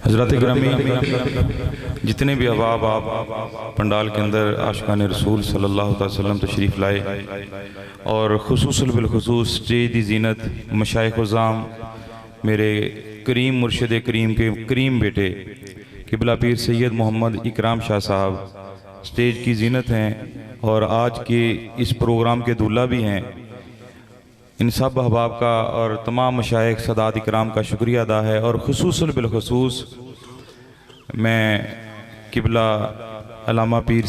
حضرات گرامی، جتنے بھی احباب آپ پنڈال کے اندر عاشقان رسول صلی اللہ علیہ وسلم تشریف لائے اور خصوصاً بالخصوص اسٹیج دی زینت مشائخ عظام میرے کریم مرشد کریم کے کریم بیٹے قبلہ پیر سید محمد اکرام شاہ صاحب اسٹیج کی زینت ہیں اور آج کے اس پروگرام کے دولہ بھی ہیں، ان سب احباب کا اور تمام مشائخ سادات اکرام کا شکریہ ادا ہے۔ اور خصوصاً بالخصوص میں قبلہ علامہ پیر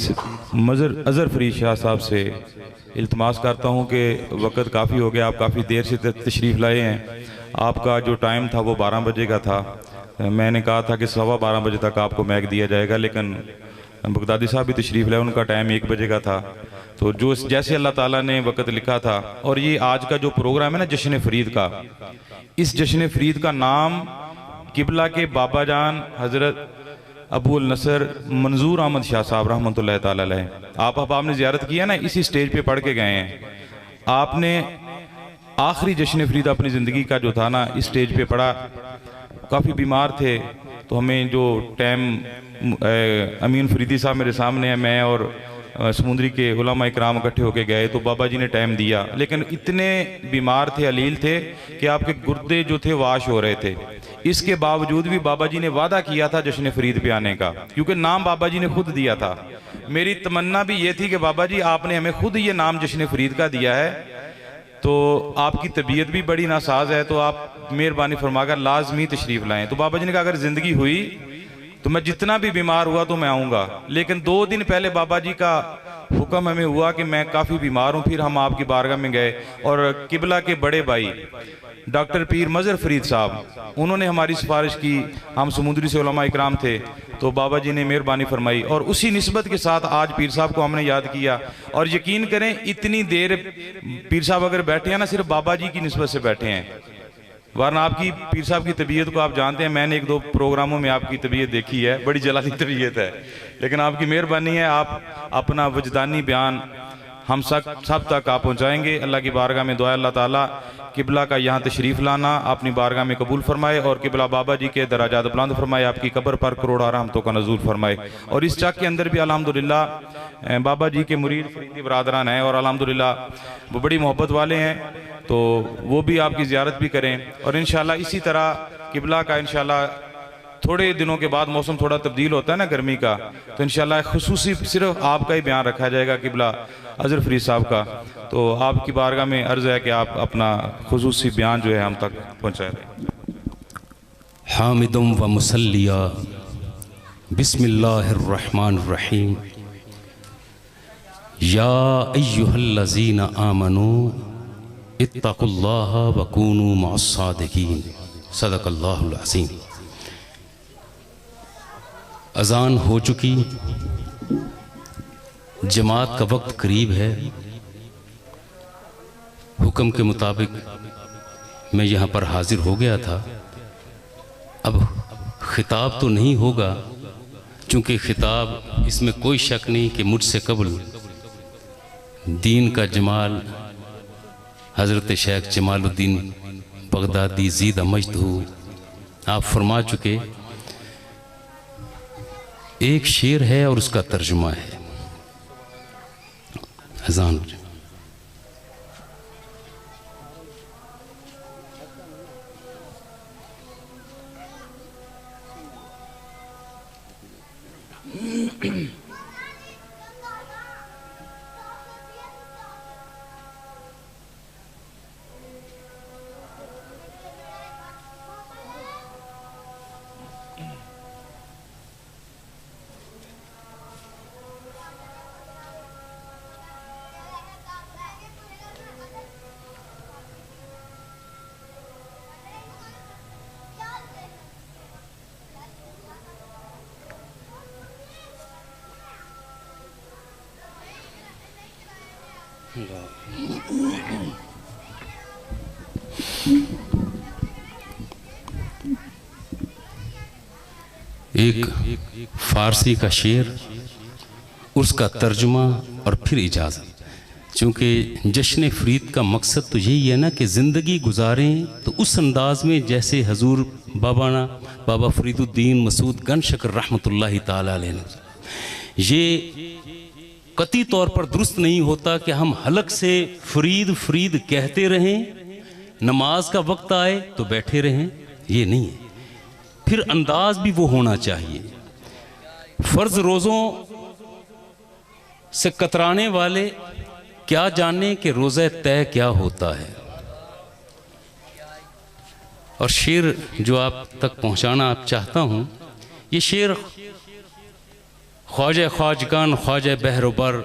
اظہر فرید شاہ صاحب سے التماس کرتا ہوں کہ وقت کافی ہو گیا، آپ کافی دیر سے تشریف لائے ہیں، آپ کا جو ٹائم تھا وہ 12 بجے کا تھا، میں نے کہا تھا کہ 12:15 بجے تک آپ کو میک دیا جائے گا، لیکن بغدادی صاحب بھی تشریف لائے، ان کا ٹائم 1 بجے کا تھا، تو جو جیسے اللہ تعالیٰ نے وقت لکھا تھا۔ اور یہ آج کا جو پروگرام ہے نا جشن فرید کا، اس جشن فرید کا نام قبلہ کے بابا جان حضرت ابو النصر منظور احمد شاہ صاحب رحمۃ اللہ تعالیٰ علیہ، آپ نے زیارت کیا نا، اسی سٹیج پہ پڑھ کے گئے ہیں، آپ نے آخری جشن فرید اپنی زندگی کا جو تھا نا اس سٹیج پہ پڑھا، کافی بیمار تھے، تو ہمیں جو ٹائم امین فریدی صاحب میرے سامنے ہیں، میں اور سمندری کے علماء اکرام اکٹھے ہو کے گئے تو بابا جی نے ٹائم دیا، لیکن اتنے بیمار تھے، علیل تھے کہ آپ کے گردے جو تھے واش ہو رہے تھے، اس کے باوجود بھی بابا جی نے وعدہ کیا تھا جشن فرید پہ آنے کا، کیونکہ نام بابا جی نے خود دیا تھا۔ میری تمنا بھی یہ تھی کہ بابا جی آپ نے ہمیں خود یہ نام جشن فرید کا دیا ہے، تو آپ کی طبیعت بھی بڑی ناساز ہے، تو آپ مہربانی فرما کر لازمی تشریف لائیں۔ تو بابا جی نے کہا اگر زندگی ہوئی تو میں جتنا بھی بیمار ہوا تو میں آؤں گا، لیکن 2 دن پہلے بابا جی کا حکم ہمیں ہوا کہ میں کافی بیمار ہوں، پھر ہم آپ کی بارگاہ میں گئے اور قبلہ کے بڑے بھائی ڈاکٹر پیر مظہر فرید صاحب انہوں نے ہماری سفارش کی، ہم سمندری سے علماء اکرام تھے، تو بابا جی نے مہربانی فرمائی اور اسی نسبت کے ساتھ آج پیر صاحب کو ہم نے یاد کیا۔ اور یقین کریں اتنی دیر پیر صاحب اگر بیٹھے ہیں نا صرف بابا جی کی نسبت سے بیٹھے ہیں، ورنہ آپ کی پیر صاحب کی طبیعت کو آپ جانتے ہیں، میں نے 1-2 پروگراموں میں آپ کی طبیعت دیکھی ہے، بڑی جلالی طبیعت ہے، لیکن آپ کی مہربانی ہے، آپ اپنا وجدانی بیان ہم سب تک آپ پہنچائیں گے۔ اللہ کی بارگاہ میں دعا اللہ تعالیٰ قبلہ کا یہاں تشریف لانا اپنی بارگاہ میں قبول فرمائے اور قبلہ بابا جی کے درجات بلند فرمائے، آپ کی قبر پر کروڑا رحمتوں کا نزول فرمائے۔ اور اس چک کے اندر بھی الحمدللہ بابا جی کے مرید فریدی برادران ہیں اور الحمدللہ وہ بڑی محبت والے ہیں، تو وہ بھی آپ کی زیارت بھی کریں، اور انشاءاللہ اسی طرح قبلہ کا انشاءاللہ تھوڑے دنوں کے بعد موسم تھوڑا تبدیل ہوتا ہے نا گرمی کا، تو انشاءاللہ خصوصی صرف آپ کا ہی بیان رکھا جائے گا قبلہ اظہر فرید صاحب کا، تو آپ کی بارگاہ میں عرض ہے کہ آپ اپنا خصوصی بیان جو ہے ہم تک پہنچائیں دیں۔ حامدم و مسلیہ بسم اللہ الرحمن الرحیم یا ایہا الذین آمنوا اتقوا اللہ وکونوا مع الصادقین، صدق اللہ العظیم۔ اذان ہو چکی، جماعت کا وقت قریب ہے، حکم کے مطابق میں یہاں پر حاضر ہو گیا تھا۔ اب خطاب تو نہیں ہوگا، چونکہ خطاب اس میں کوئی شک نہیں کہ مجھ سے قبل دین کا جمال حضرت شیخ جمال الدین بغدادی زیدہ مجدہ آپ فرما چکے۔ ایک شعر ہے اور اس کا ترجمہ ہے، اذان ایک فارسی کا شعر، اس کا ترجمہ اور پھر اجازت۔ چونکہ جشن فرید کا مقصد تو یہی ہے نا کہ زندگی گزاریں تو اس انداز میں جیسے حضور بابا فرید الدین مسعود گن شکر رحمۃ اللہ تعالیٰ علیہ نے. یہ قطعی طور پر درست نہیں ہوتا کہ ہم حلق سے فرید فرید کہتے رہیں، نماز کا وقت آئے تو بیٹھے رہیں، یہ نہیں ہے. پھر انداز بھی وہ ہونا چاہیے. فرض روزوں سے کترانے والے کیا جانے کہ روزہ طے کیا ہوتا ہے. اور شعر جو آپ تک پہنچانا آپ چاہتا ہوں، یہ شعر خواجہ خواجگان خواجہ بحر و بر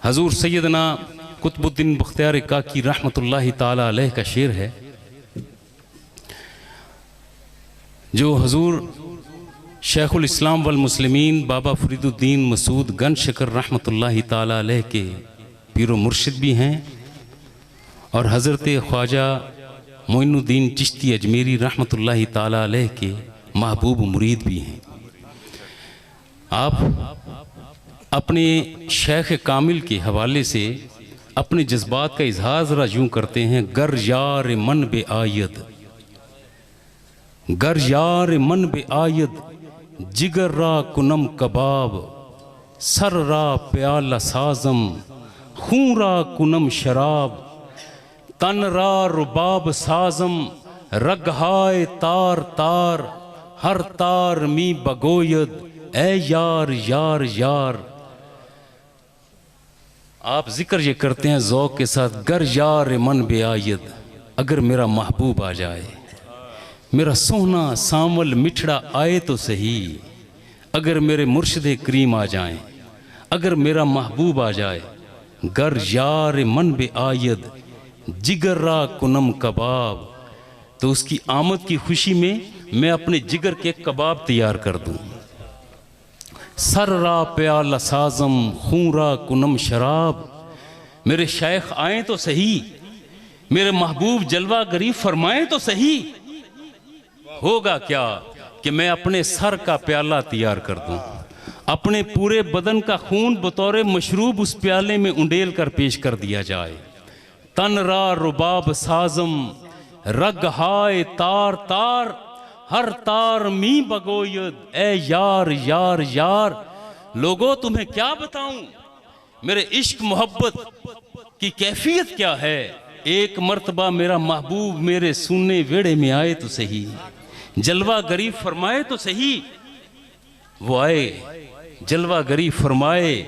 حضور سیدنا قطب الدین بختیار کاکی رحمۃ اللہ تعالی علیہ کا شعر ہے، جو حضور شیخ الاسلام والمسلمین بابا فرید الدین مسعود گن شکر رحمۃ اللہ تعالی علیہ کے پیر و مرشد بھی ہیں، اور حضرت خواجہ معین الدین چشتی اجمیری رحمۃ اللہ تعالی علیہ کے محبوب مرید بھی ہیں. آپ اپنے شیخ کامل کے حوالے سے اپنے جذبات کا اظہار ذرا یوں کرتے ہیں: گر یار من بے آید، گر یار من بے آید، جگر را کنم کباب، سر را پیالہ سازم، خون را کنم شراب، تن را رباب سازم، رگہائے تار تار، ہر تار می بگوید، اے یار یار یار. آپ ذکر یہ کرتے ہیں ذوق کے ساتھ: گر یار من بے آید، اگر میرا محبوب آ جائے، میرا سونا سامل مٹھڑا آئے تو صحیح، اگر میرے مرشد کریم آ جائیں، اگر میرا محبوب آ جائے. گر یار من بے آید، جگر را کنم کباب، تو اس کی آمد کی خوشی میں میں اپنے جگر کے کباب تیار کر دوں. سر را پیالہ سازم، خون را کنم شراب، میرے شیخ آئیں تو صحیح، میرے محبوب جلوہ گری فرمائیں تو صحیح. ہوگا کیا کہ میں اپنے سر کا پیالہ تیار کر دوں، اپنے پورے بدن کا خون بطور مشروب اس پیالے میں انڈیل کر پیش کر دیا جائے. تن را رباب سازم، رگ ہائے تار تار، ہر تار می بگوید، اے یار یار یار. لوگوں تمہیں کیا بتاؤں میرے عشق محبت کی کیفیت کیا ہے. ایک مرتبہ میرا محبوب میرے سننے ویڑے میں آئے تو صحیح، جلوہ گری فرمائے تو صحیح. وہ آئے، جلوہ گری فرمائے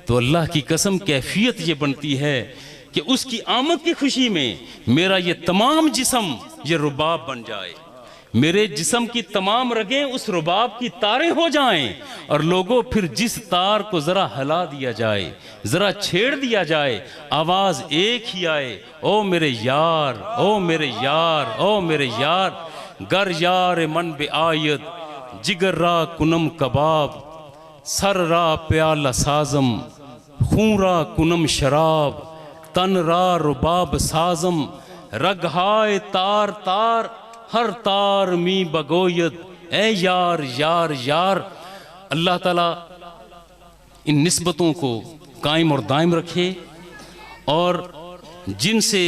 تو اللہ کی قسم کیفیت یہ بنتی ہے کہ اس کی آمد کی خوشی میں میرا یہ تمام جسم یہ رباب بن جائے، میرے جسم کی تمام رگیں اس رباب کی تاریں ہو جائیں. اور لوگوں پھر جس تار کو ذرا ہلا دیا جائے، ذرا چھیڑ دیا جائے، آواز ایک ہی آئے: او میرے یار، او میرے یار، او میرے یار. گر یار من بے آید، جگر را کنم کباب، سر را پیالہ سازم، خون را کنم شراب، تن را رباب سازم، رگہائے تار تار، ہر تار می بگوید، اے یار یار یار. اللہ تعالیٰ ان نسبتوں کو قائم اور دائم رکھے، اور جن سے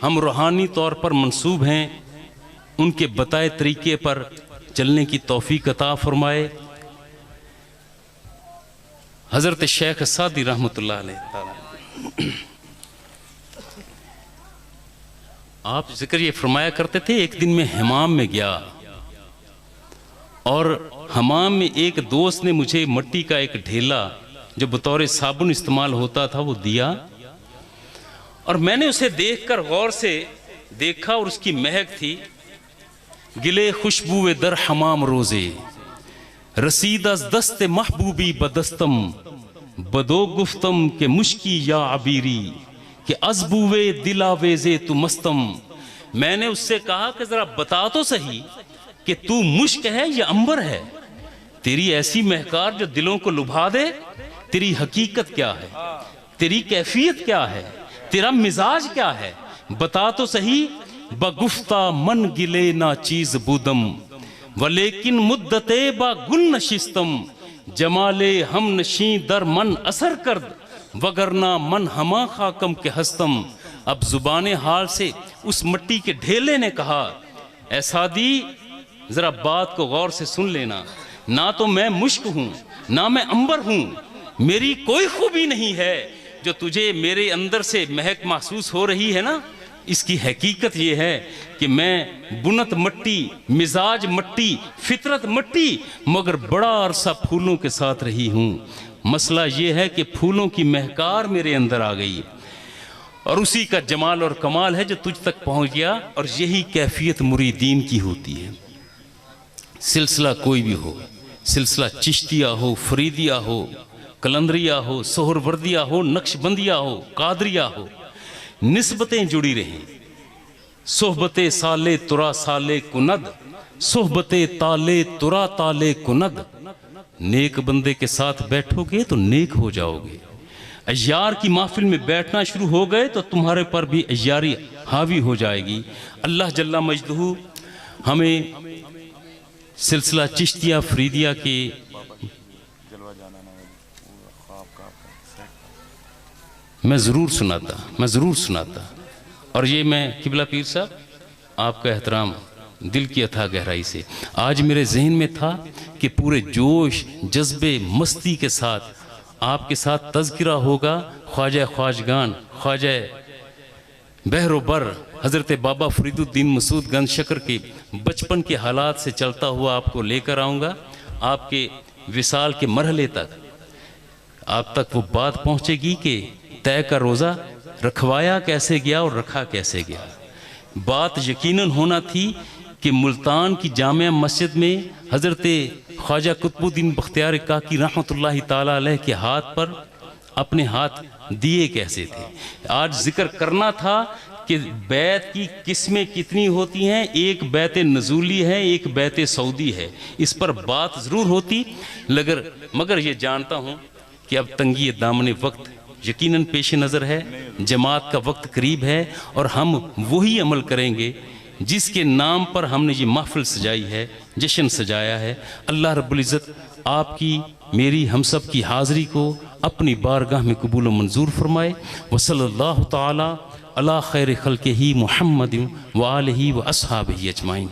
ہم روحانی طور پر منسوب ہیں ان کے بتائے طریقے پر چلنے کی توفیق عطا فرمائے. حضرت شیخ سعدی رحمۃ اللہ علیہ آپ ذکر یہ فرمایا کرتے تھے، ایک دن میں حمام میں گیا اور حمام میں ایک دوست نے مجھے مٹی کا ایک ڈھیلا جو بطور صابن استعمال ہوتا تھا وہ دیا، اور میں نے اسے دیکھ کر غور سے دیکھا اور اس کی مہک تھی: گلے خوشبو در حمام روزے، رسید از دست محبوبی بدستم، بدو گفتم کہ مشکی یا عبیری، کہ ازبوے دل آویزے تو مستم. میں نے اس سے کہا کہ ذرا بتا تو صحیح کہ تو مشک ہے یا عنبر ہے، تیری ایسی مہکار جو دلوں کو لبھا دے. تیری حقیقت کیا ہے، تیری کیفیت کیا ہے، تیرا مزاج کیا ہے، بتا تو صحیح. بگفتہ من گلے نا چیز بودم، ولیکن مدتے با گل نشستم، جمالے ہم نشیں در من اثر کرد، وگرنہ من ہما خاکم کے ہستم. اب زبان حال سے اس مٹی کے ڈھیلے نے کہا اے سعدی ذرا بات کو غور سے سن لینا، نہ تو میں مشک ہوں نہ میں عنبر ہوں، میری کوئی خوبی نہیں ہے جو تجھے میرے اندر سے مہک محسوس ہو رہی ہے نا. اس کی حقیقت یہ ہے کہ میں بنت مٹی، مزاج مٹی، فطرت مٹی، مگر بڑا عرصہ پھولوں کے ساتھ رہی ہوں. مسئلہ یہ ہے کہ پھولوں کی مہکار میرے اندر آ گئی اور اسی کا جمال اور کمال ہے جو تجھ تک پہنچ گیا، اور یہی کیفیت مریدین کی ہوتی ہے. سلسلہ کوئی بھی ہو، سلسلہ چشتیہ ہو، فریدیہ ہو، کلندریہ ہو، سہروردیہ ہو، نقش بندیہ ہو، قادریہ ہو، نسبتیں جڑی رہیں. صحبت سالے ترا سالے کند، صحبت تالے ترا تالے کند. نیک بندے کے ساتھ بیٹھو گے تو نیک ہو جاؤ گے. عیار کی محفل میں بیٹھنا شروع ہو گئے تو تمہارے پر بھی عیاری حاوی ہو جائے گی. اللہ جل مجدہ ہمیں سلسلہ چشتیہ فریدیہ کے میں ضرور سناتا. اور یہ میں قبلہ پیر صاحب آپ کا احترام دل کی اتھا گہرائی سے آج میرے ذہن میں تھا کہ پورے جوش جذبے مستی کے ساتھ آپ کے ساتھ تذکرہ ہوگا خواجہ خواجگان، خواجہ بحر و بر حضرت بابا فرید الدین مسعود گنج شکر کے بچپن کے حالات سے چلتا ہوا آپ کو لے کر آؤں گا آپ کے وصال کے مرحلے تک. آپ تک وہ بات پہنچے گی کہ طے کا روزہ رکھوایا کیسے گیا اور رکھا کیسے گیا. بات یقیناً ہونا تھی کہ ملتان کی جامع مسجد میں حضرت خواجہ قطب الدین بختیار کاکی رحمۃ اللہ تعالی علیہ کے ہاتھ پر اپنے ہاتھ دیے کیسے تھے. آج ذکر کرنا تھا کہ بیت کی قسمیں کتنی ہوتی ہیں. ایک بیت نزولی ہے، ایک بیت سعودی ہے. اس پر بات ضرور ہوتی مگر یہ جانتا ہوں کہ اب تنگی دامن وقت یقیناً پیش نظر ہے، جماعت کا وقت قریب ہے، اور ہم وہی عمل کریں گے جس کے نام پر ہم نے یہ محفل سجائی ہے، جشن سجایا ہے. اللہ رب العزت آپ کی میری ہم سب کی حاضری کو اپنی بارگاہ میں قبول و منظور فرمائے. وصلی اللہ تعالی علی خیر خلقہ محمد وآلہ واصحابہ اجمعین.